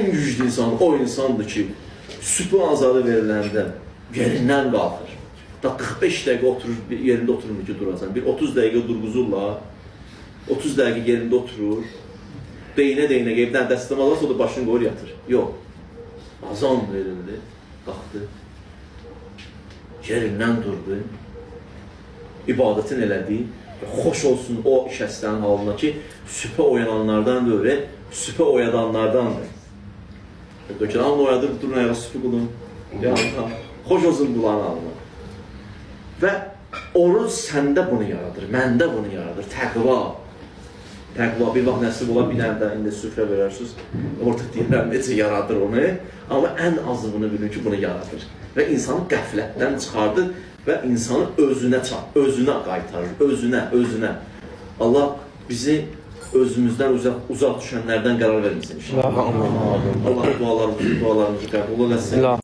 ən güclü insan o insandır ki, sübh azadı veriləndə yerindən qalxır. Da 45 dəqiqə oturur, yerində oturmur ki, durasan. Bir 30 dəqiqə durğuzurlar, 30 dəqiqə yerində oturur, Deynə-deynə evdən dəstəm alarsa, o da başını qoyur, yatır. Yox. Azan verildi, qalxdı. Yerindən durdu. İbadətin elədi. Xoş olsun o şəxslərin halına ki, sübhə oyananlardan deyil, sübhə oyadanlardandır. Dökəlan oyadır, durun ayağa sübhə qulun. Xoş olsun bunların halına. Və oruc səndə bunu yaradır, məndə bunu yaradır. Təqva. Təqva bir vaxt nəsib ola bilən də indi süfrə verərsiniz. Orta deyirəm, necə yaradır onu. Amma ən azı bunu bilin ki, bunu yaradır. Və insanı qəflətdən çıxardır və insanı özünə qaytarır. Özünə. Allah bizi özümüzdən uzaq düşənlərdən qərar verməsin inşallah. Allah dualarımızı qəbul eləsin.